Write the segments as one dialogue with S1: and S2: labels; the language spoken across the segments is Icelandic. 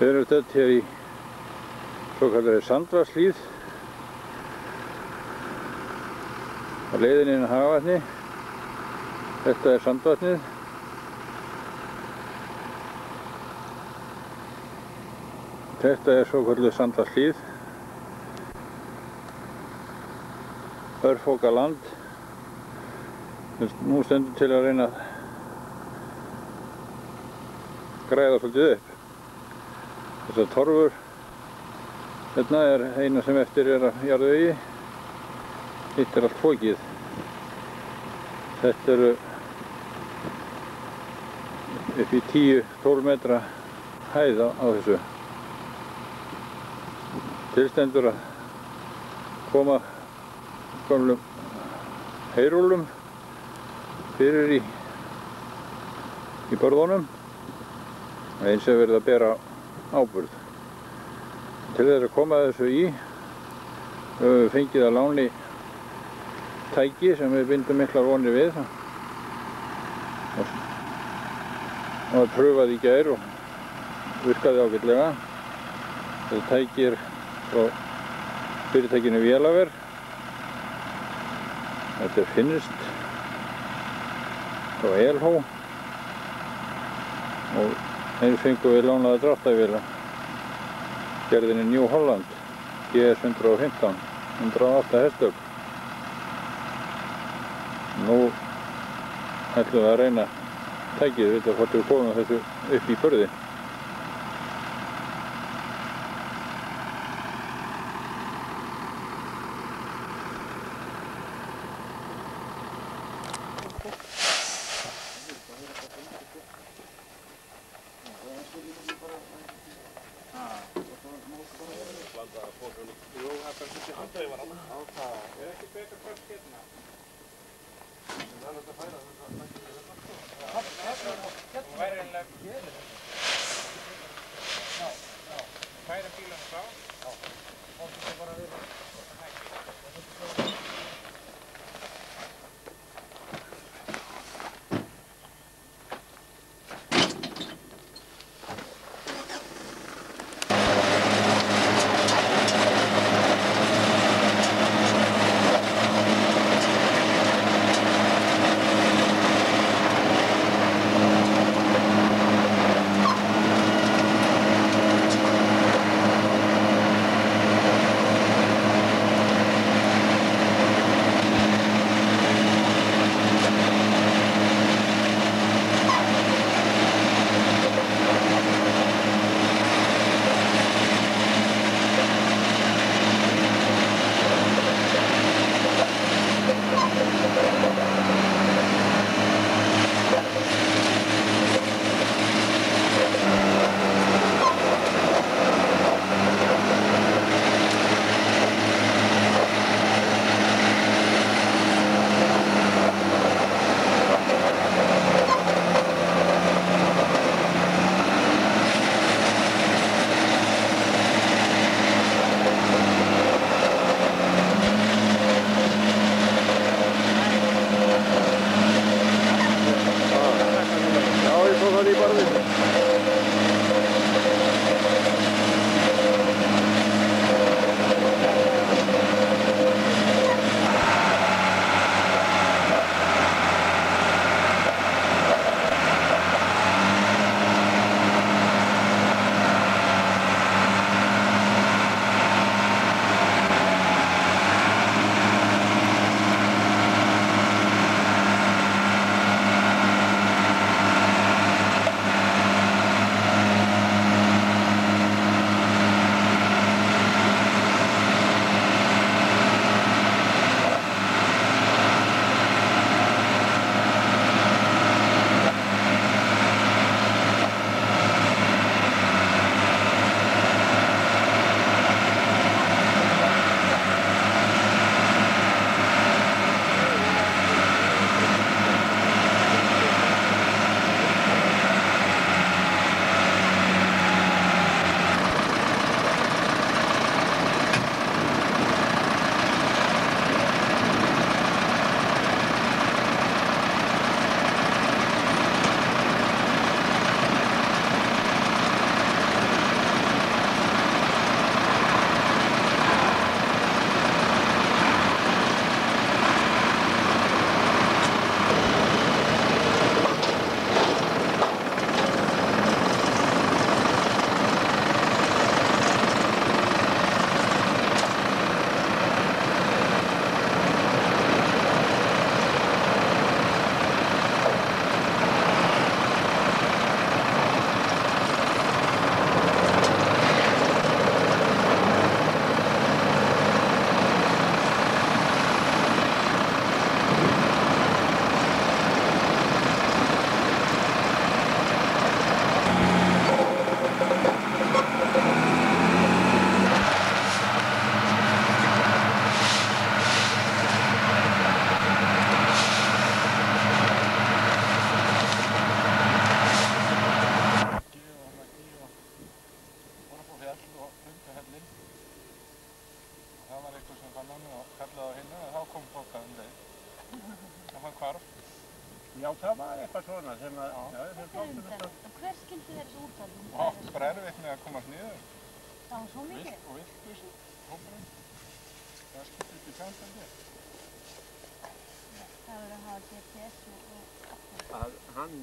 S1: Við erum stödd hér í svokallari Sandvatnshlíð á leiðinni inn á Hagavatni. Þetta er Sandvatnið. Þetta er svokallað Sandvatnshlíð. Örfokaland. Nú stendur til að reyna að græða svolítið upp. Þessar torfur hérna er eina sem eftir er af jarðvegi. Hitt er allt fokið. Þetta eru upp í 10-12 metra hæð á þessu. Tilstendur að koma gömlum heyrúllum fyrir í börðunum. Eins er verið að bera áburð. Til þess að koma þessu í höfum við fengið að láni tæki sem við bindum miklar vonir við og það pröfaði í gær og virkaði ágætlega. Þetta tæki er frá fyrirtækinu Vélaver. Þetta er finnst frá Elhó og eins fengum við lánaða dráttarvél gerðinni New Holland GS 115, 108 hestöfl. Nú ætlum við að reyna tækið, við hvort við komum þessu upp í börði.
S2: eitthvað svona sem að, já, þeir tóttum þetta.
S3: En hver skildi þeir þessu útgáðum?
S1: Oft bara erfitt með að komast niður.
S3: Það var svo mikið?
S1: Og viltus hóparinn. Það skiptir ekki samstændi.
S3: Það verður að hafa GPS og
S2: Að hann,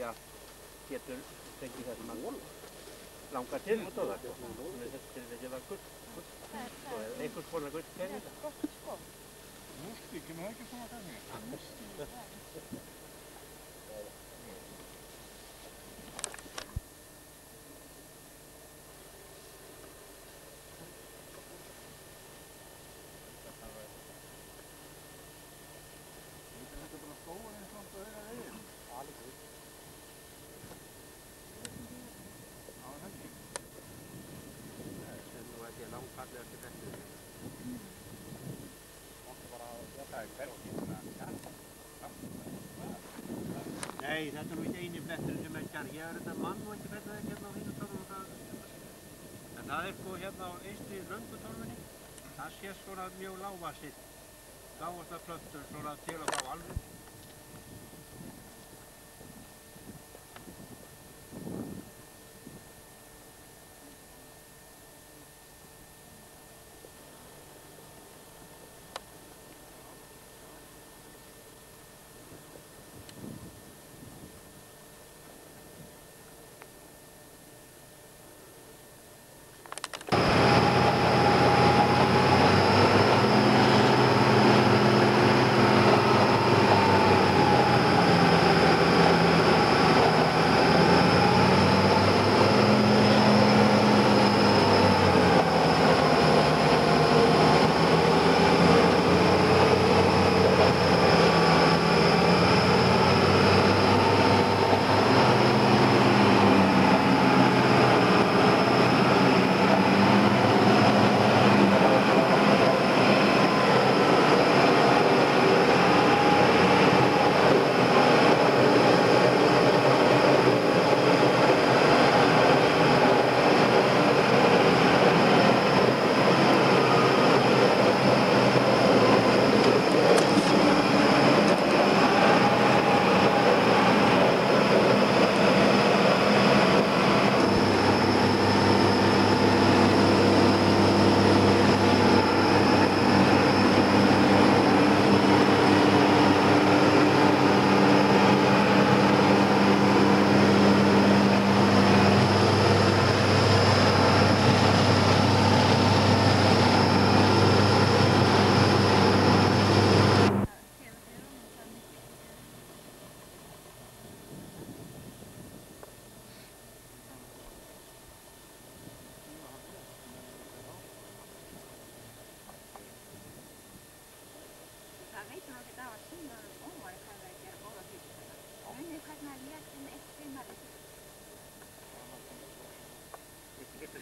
S2: já, getur fengið það sem hann langar til út á það. Þannig að þessi tilfelli var gull. Og einhvers konar gullkerfi.
S3: Það er gott sko.
S1: Mústík, er það ekki svona kannski?
S3: Mústík,
S2: Nei, þetta er nú ekki eini bletturinn sem er kjarr. Ég þetta mann nú ekki betur ekki hérna á hinu torfunum. En það er sko hérna á eystri löngu torfunni. Það sé svona mjög lágvaxið. Lágvaxna plöntur svona til og frá alveg.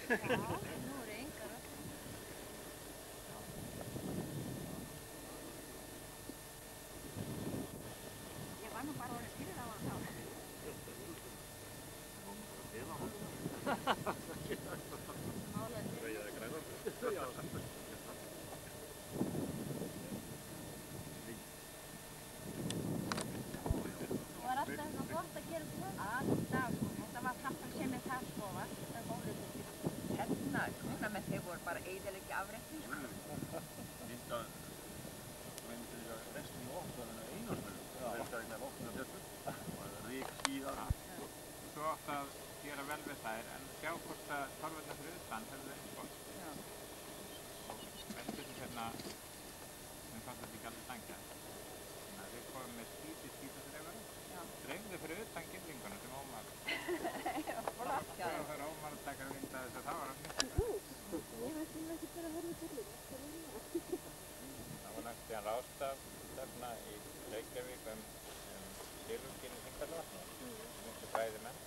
S3: Já, nú eru engar öll. Ég var nú bara orðið fyrir á hann þá. Málaði fyrir.
S2: Rauðið grænar. Já.
S3: Var alltaf svona gott að gera svona?
S4: Alltaf, þetta var kraftan sem er það sko, var.
S3: Það er bólutið.
S4: Hérna, svona með þeir voru bara eyðileggi afreikning, sko.
S2: Mynda, myndi ég að restin í óttaninu einarsmölu. Það er þetta ekki óttan að þessu. Og það er rík síðan.
S1: Svo átt að gera vel við þær, en sjá hvort að torfurnar fyrir utan hefðu eins gott.
S4: Já.
S1: Vestur sem hérna, við fannst þetta ekki alveg sangja. Þannig að við komum með skítadreifara. Dreifðu fyrir utan girðinguna sem Ómar.
S4: Flott, já.
S1: Það er Ómar að taka vind að þess að það var að mynda.
S3: Ég veist nú ekki bara að horfa til því.
S1: Það var næst í hann ráðstafstefna í Reykjavík um skilurkynni Þingvallavatni. Miklu fræði menn.